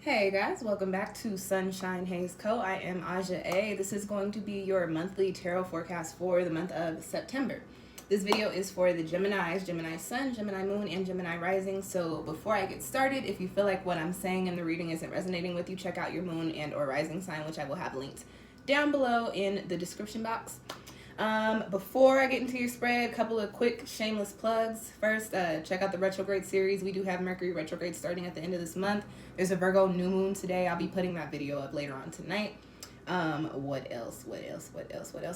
Hey guys, welcome back to SunshinehazeCo. I am Aja A. This is going to be your monthly tarot forecast for the month of September. This video is for the Geminis, Gemini Sun, Gemini Moon, and Gemini Rising. So before I get started, if you feel like what I'm saying in the reading isn't resonating with you, check out your Moon and or Rising sign, which I will have linked down below in the description box. Before I get into your spread, a couple of quick shameless plugs. First, check out the retrograde series. We do have Mercury retrograde starting at the end of this month. There's a Virgo new moon today. I'll be putting that video up later on tonight. What else?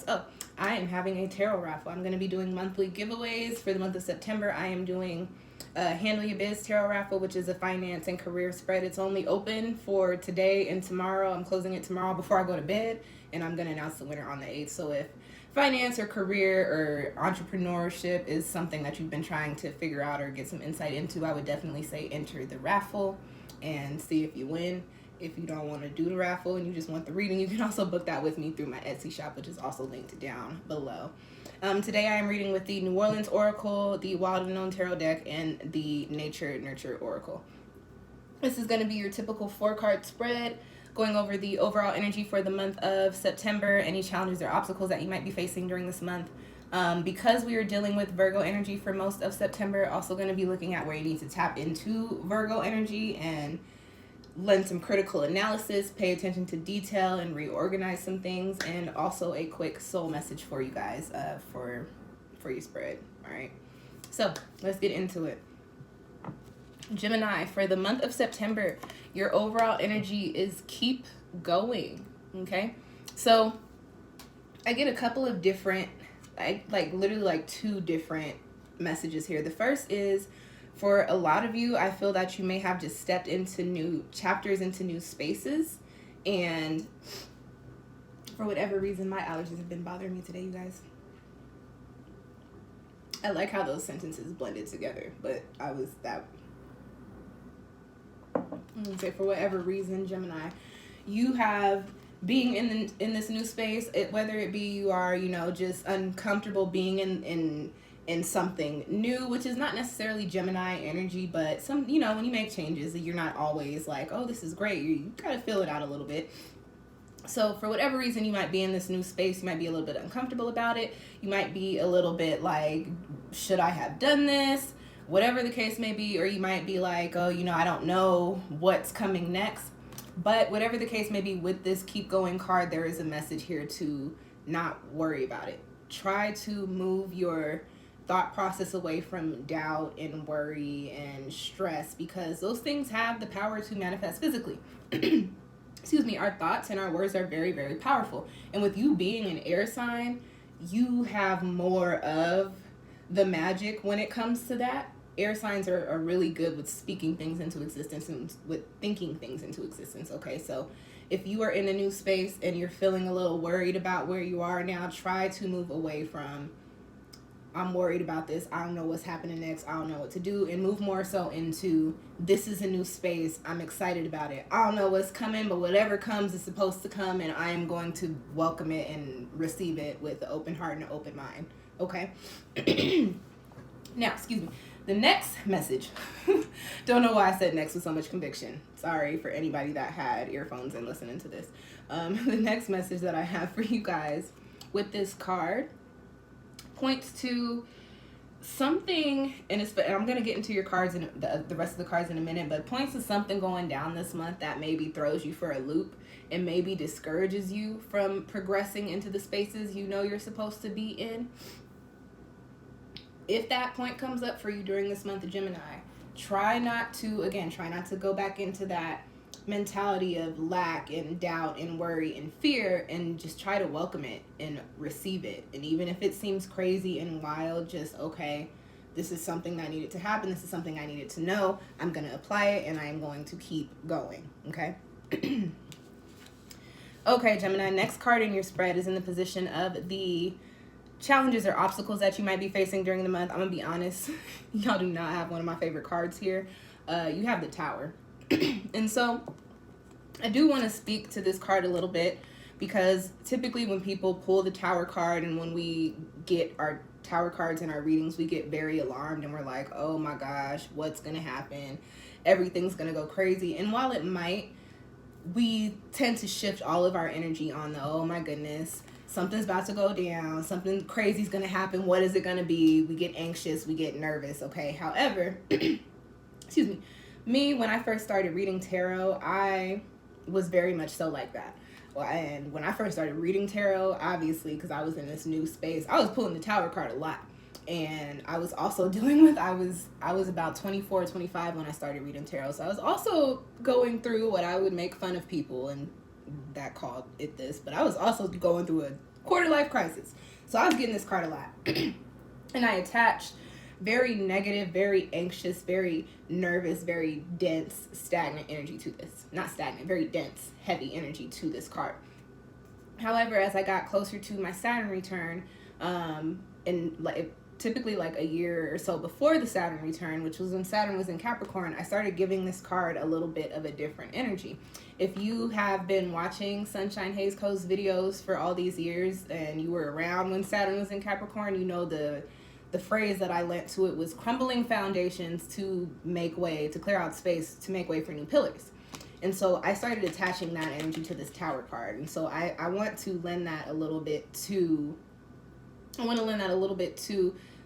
Oh, I am having a tarot raffle. I'm going to be doing monthly giveaways for the month of September. I am doing Handle Your Biz Tarot Raffle, which is a finance and career spread. It's only open for today and tomorrow. I'm closing it tomorrow before I go to bed, and I'm going to announce the winner on the 8th. So if finance or career or entrepreneurship is something that you've been trying to figure out or get some insight into, I would definitely say enter the raffle and see if you win. If you don't want to do the raffle and you just want the reading, you can also book that with me through my Etsy shop, which is also linked down below. Today I am reading with the New Orleans Oracle, the Wild Unknown Tarot deck, and the Nature Nurture Oracle. This is going to be your typical 4-card spread, going over the overall energy for the month of September, any challenges or obstacles that you might be facing during this month. Because we are dealing with Virgo energy for most of September, also going to be looking at where you need to tap into Virgo energy and lend some critical analysis, pay attention to detail, and reorganize some things, and also a quick soul message for you guys for your spread. All right, so let's get into it. Gemini, for the month of September, your overall energy is keep going. Okay, so I get a couple of different, literally 2 different messages here. The first is, for a lot of you, I feel that you may have just stepped into new chapters, into new spaces, and for whatever reason, my allergies have been bothering me today, you guys. I like how those sentences blended together, but I'm gonna say, for whatever reason, Gemini, you have being in this new space, whether it be you are, just uncomfortable being in something new, which is not necessarily Gemini energy, but when you make changes, you're not always like, oh, this is great. You gotta feel it out a little bit. So for whatever reason, you might be in this new space. You might be a little bit uncomfortable about it. You might be a little bit like, should I have done this? Whatever the case may be. Or you might be like, oh, I don't know what's coming next. But whatever the case may be, with this keep going card, there is a message here to not worry about it. Try to move your thought process away from doubt and worry and stress, because those things have the power to manifest physically. Excuse me, our thoughts and our words are very, very powerful. And with you being an air sign, you have more of the magic when it comes to that. Air signs are really good with speaking things into existence and with thinking things into existence. Okay, so if you are in a new space and you're feeling a little worried about where you are now, try to move away from, I'm worried about this, I don't know what's happening next, I don't know what to do, and move more so into, this is a new space, I'm excited about it, I don't know what's coming, but whatever comes is supposed to come, and I am going to welcome it and receive it with an open heart and an open mind. Okay? Now, excuse me, the next message, don't know why I said next with so much conviction, sorry for anybody that had earphones and listening to this. The next message that I have for you guys with this card points to something, and I'm going to get into your cards and the rest of the cards in a minute, but points to something going down this month that maybe throws you for a loop and maybe discourages you from progressing into the spaces you're supposed to be in. If that point comes up for you during this month of Gemini, try not to go back into that mentality of lack and doubt and worry and fear, and just try to welcome it and receive it. And even if it seems crazy and wild, just, okay, this is something that needed to happen, this is something I needed to know, I'm going to apply it, and I am going to keep going. Okay? Okay, Gemini, next card in your spread is in the position of the challenges or obstacles that you might be facing during the month. I'm gonna be honest, y'all do not have one of my favorite cards here. You have the Tower. And so I do want to speak to this card a little bit, because typically when people pull the Tower card and when we get our tarot cards in our readings, we get very alarmed and we're like, oh my gosh, what's going to happen? Everything's going to go crazy. And while it might, we tend to shift all of our energy on the, oh my goodness, something's about to go down, something crazy is going to happen. What is it going to be? We get anxious, we get nervous. Okay. However, excuse me, when I first started reading tarot, I was very much so like that. And when I first started reading tarot, obviously, because I was in this new space, I was pulling the tower card a lot. And I was also dealing with, I was about 24, 25 when I started reading tarot. So I was also going through what I would make fun of people, and that called it this, but I was also going through a quarter life crisis. So I was getting this card a lot. And I attached very negative, very anxious, very nervous, very dense, stagnant energy to this. Not stagnant, very dense, heavy energy to this card. However, as I got closer to my Saturn return, typically like a year or so before the Saturn return, which was when Saturn was in Capricorn, I started giving this card a little bit of a different energy. If you have been watching SunshinehazeCo's videos for all these years and you were around when Saturn was in Capricorn, you know the phrase that I lent to it was crumbling foundations to make way, to clear out space, to make way for new pillars. And so I started attaching that energy to this tower card. And so I want to lend that a little bit to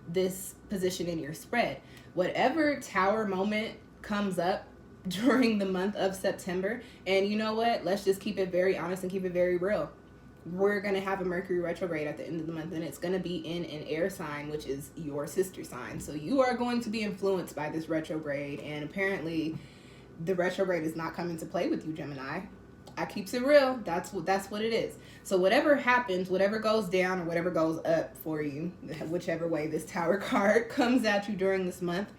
this position in your spread. Whatever tower moment comes up during the month of September, and you know what? Let's just keep it very honest and keep it very real. We're going to have a Mercury retrograde at the end of the month, and it's going to be in an air sign, which is your sister sign. So you are going to be influenced by this retrograde, and apparently the retrograde is not coming to play with you, Gemini. I keeps it real. That's what it is. So whatever happens, whatever goes down or whatever goes up for you, whichever way this tower card comes at you during this month,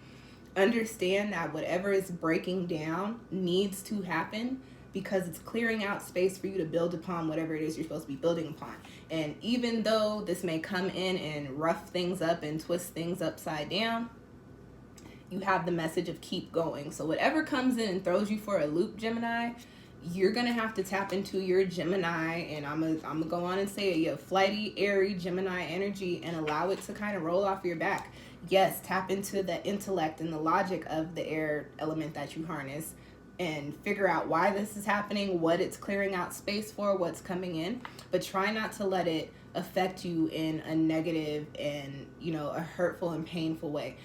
understand that whatever is breaking down needs to happen because it's clearing out space for you to build upon whatever it is you're supposed to be building upon. And even though this may come in and rough things up and twist things upside down, you have the message of keep going. So whatever comes in and throws you for a loop, Gemini, you're going to have to tap into your Gemini, and I'm gonna go on and say it, your flighty, airy Gemini energy, and allow it to kind of roll off your back. Yes, tap into the intellect and the logic of the air element that you harness and figure out why this is happening, what it's clearing out space for, what's coming in, but try not to let it affect you in a negative and, a hurtful and painful way.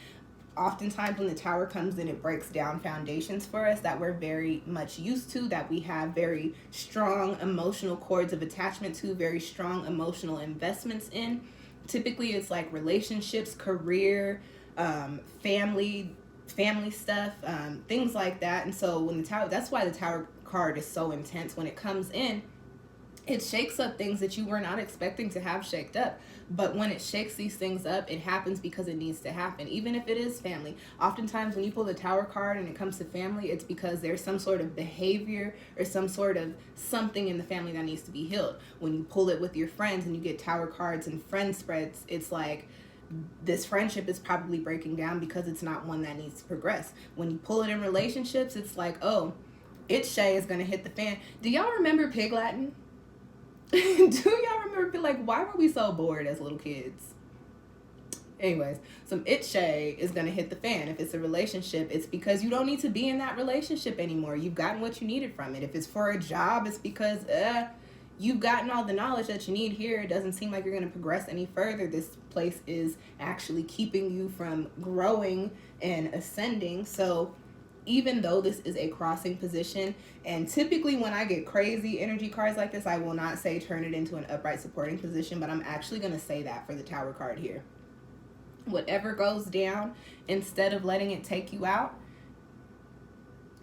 Oftentimes when the tower comes in, it breaks down foundations for us that we're very much used to, that we have very strong emotional cords of attachment to, very strong emotional investments in. Typically it's like relationships, career, family stuff, things like that. And so when the tower, that's why the tower card is so intense. When it comes in, it shakes up things that you were not expecting to have shaked up. But when it shakes these things up, it happens because it needs to happen, even if it is family. Oftentimes when you pull the tower card and it comes to family, it's because there's some sort of behavior or some sort of something in the family that needs to be healed. When you pull it with your friends and you get tower cards and friend spreads, it's like this friendship is probably breaking down because it's not one that needs to progress. When you pull it in relationships, it's like, oh, it's Shay is going to hit the fan. Do y'all remember Pig Latin? Do y'all remember, like, why were we so bored as little kids? Anyways, some Shay is going to hit the fan. If it's a relationship, it's because you don't need to be in that relationship anymore. You've gotten what you needed from it. If it's for a job, it's because you've gotten all the knowledge that you need here. It doesn't seem like you're going to progress any further. This place is actually keeping you from growing and ascending. So even though this is a crossing position, and typically when I get crazy energy cards like this, I will not say turn it into an upright supporting position, but I'm actually going to say that for the tower card here. Whatever goes down, instead of letting it take you out,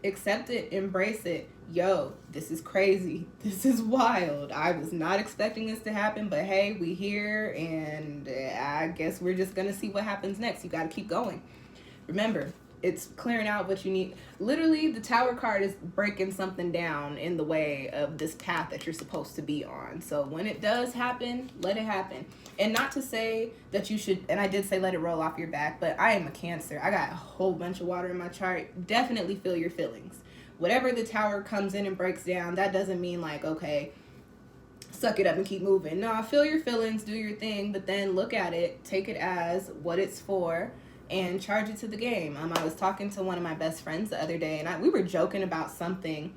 accept it, embrace it. Yo, this is crazy. This is wild. I was not expecting this to happen, but hey, we here, and I guess we're just going to see what happens next. You got to keep going. Remember, it's clearing out what you need. Literally, the tower card is breaking something down in the way of this path that you're supposed to be on. So when it does happen, let it happen. And not to say that you should, and I did say let it roll off your back, but I am a Cancer. I got a whole bunch of water in my chart. Definitely feel your feelings. Whatever the tower comes in and breaks down, that doesn't mean like, okay, suck it up and keep moving. No, feel your feelings, do your thing, but then look at it, take it as what it's for, and charge it to the game. I was talking to one of my best friends the other day, and we were joking about something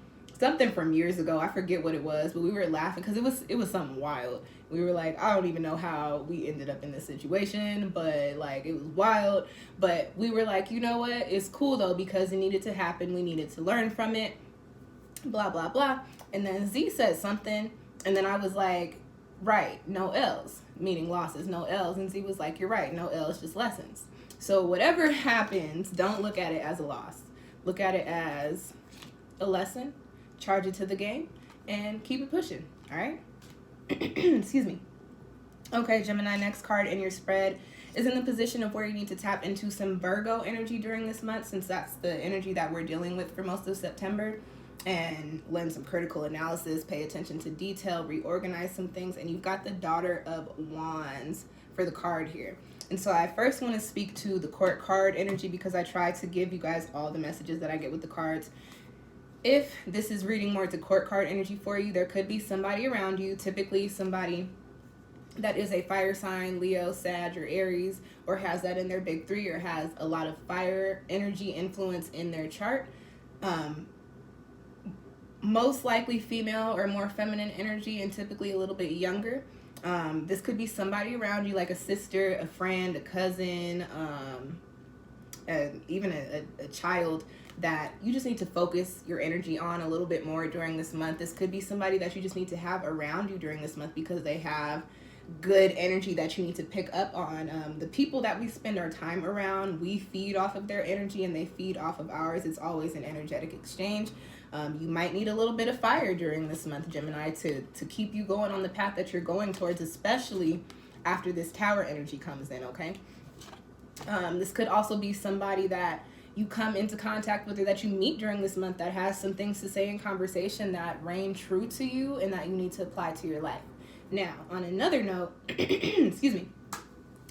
from years ago. I forget what it was, but we were laughing because it was something wild. We were like, I don't even know how we ended up in this situation, but like it was wild. But we were like, you know what? It's cool though because it needed to happen. We needed to learn from it. Blah blah blah. And then Z said something, and then I was like, right, no L's, meaning losses, no L's. And Z was like, you're right, no L's, just lessons. So whatever happens, don't look at it as a loss. Look at it as a lesson. Charge it to the game and keep it pushing. All right. Excuse me. Okay, Gemini, next card in your spread is in the position of where you need to tap into some Virgo energy during this month, since that's the energy that we're dealing with for most of September, and lend some critical analysis, pay attention to detail, reorganize some things. And you've got the Daughter of Wands for the card here. And so I first want to speak to the Court card energy because I try to give you guys all the messages that I get with the cards. If this is reading more to Court card energy for you, there could be somebody around you, typically somebody that is a fire sign, Leo, Sag, or Aries, or has that in their big three, or has a lot of fire energy influence in their chart. Most likely female or more feminine energy, and typically a little bit younger. This could be somebody around you, like a sister, a friend, a cousin, even a child that you just need to focus your energy on a little bit more during this month. This could be somebody that you just need to have around you during this month because they have good energy that you need to pick up on. The people that we spend our time around, we feed off of their energy and they feed off of ours. It's always an energetic exchange. You might need a little bit of fire during this month, Gemini, to keep you going on the path that you're going towards, especially after this Tower energy comes in, okay? This could also be somebody that you come into contact with or that you meet during this month that has some things to say in conversation that reign true to you and that you need to apply to your life. Now, on another note, excuse me,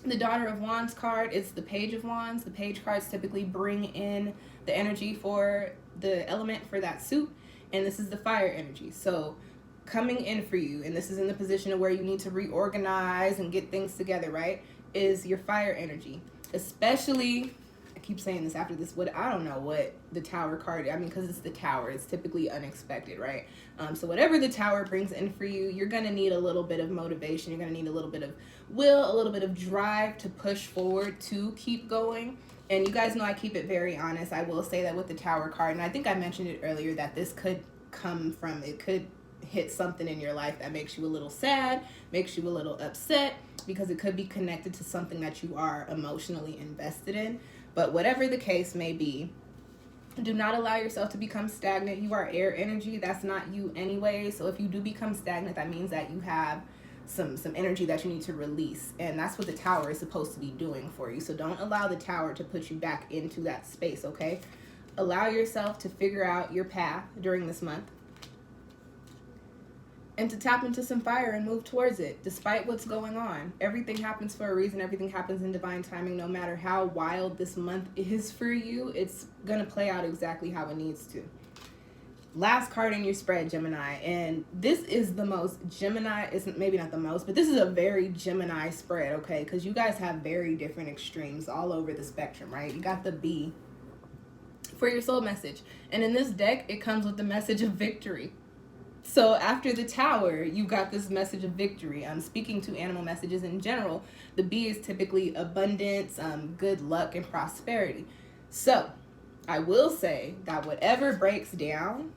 the Daughter of Wands card, it's the Page of Wands. The Page cards typically bring in the energy for the element for that suit, and this is the fire energy. So coming in for you, and this is in the position of where you need to reorganize and get things together, right, is your fire energy. Especially, I keep saying this after this, I don't know what the Tower card, because it's the Tower, it's typically unexpected, right? So whatever the Tower brings in for you, you're going to need a little bit of motivation, you're going to need a little bit of will, a little bit of drive to push forward, to keep going. And you guys know I keep it very honest. I will say that with the Tower card, and I think I mentioned it earlier, that this could come from, it could hit something in your life that makes you a little sad, makes you a little upset, because it could be connected to something that you are emotionally invested in. But whatever the case may be, do not allow yourself to become stagnant. You are air energy. That's not you anyway. So if you do become stagnant, that means that you have some energy that you need to release. And that's what the Tower is supposed to be doing for you. So don't allow the Tower to put you back into that space, okay? Allow yourself to figure out your path during this month and to tap into some fire and move towards it, despite what's going on. Everything happens for a reason. Everything happens in divine timing. No matter how wild this month is for you, it's going to play out exactly how it needs to. Last card in your spread, Gemini, and this is the most Gemini, isn't maybe not the most, but this is a very Gemini spread, okay? Because you guys have very different extremes all over the spectrum, right? You got the B for your soul message, and in this deck, it comes with the message of victory. So after the Tower, you got this message of victory. Speaking to animal messages in general, the B is typically abundance, good luck, and prosperity. So I will say that whatever breaks down,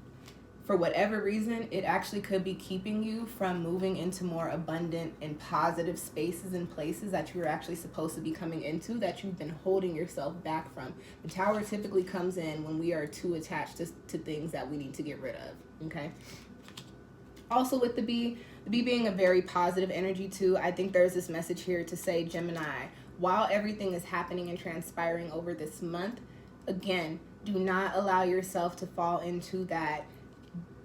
for whatever reason, it actually could be keeping you from moving into more abundant and positive spaces and places that you're actually supposed to be coming into, that you've been holding yourself back from. The Tower typically comes in when we are too attached to things that we need to get rid of, okay? Also with the B being a very positive energy too, I think there's this message here to say, Gemini, while everything is happening and transpiring over this month, again, do not allow yourself to fall into that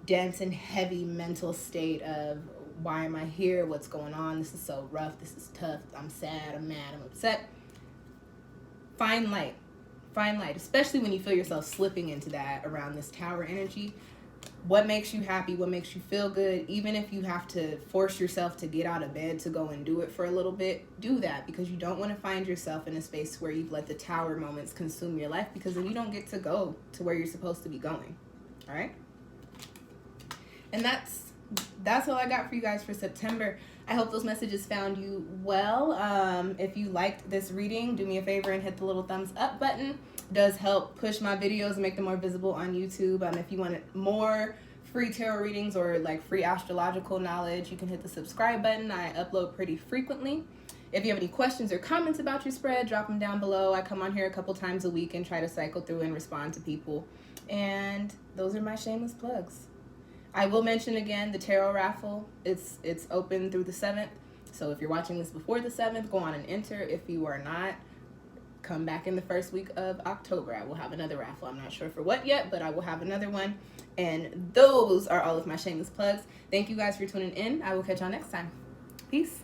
dense and heavy mental state of, why am I here? What's going on? This is so rough. This is tough. I'm sad. I'm mad. I'm upset. Find light. Find light, especially when you feel yourself slipping into that around this Tower energy. what makes you happy, what makes you feel good. Even if you have to force yourself to get out of bed to go and do it for a little bit, do that, because you don't want to find yourself in a space where you've let the tower moments consume your life, because then you don't get to go to where you're supposed to be going. All right? And that's all I got for you guys for September. I hope those messages found you well. If you liked this reading, do me a favor and hit the little thumbs up button. It does help push my videos and make them more visible on YouTube. If you want more free tarot readings or like free astrological knowledge, you can hit the subscribe button. I upload pretty frequently. If you have any questions or comments about your spread, drop them down below. I come on here a couple times a week and try to cycle through and respond to people. And those are my shameless plugs. I will mention again the tarot raffle. It's open through the 7th. So if you're watching this before the 7th, go on and enter. If you are not, come back in the first week of October. I will have another raffle. I'm not sure for what yet, but I will have another one. And those are all of my shameless plugs. Thank you guys for tuning in. I will catch y'all next time. Peace.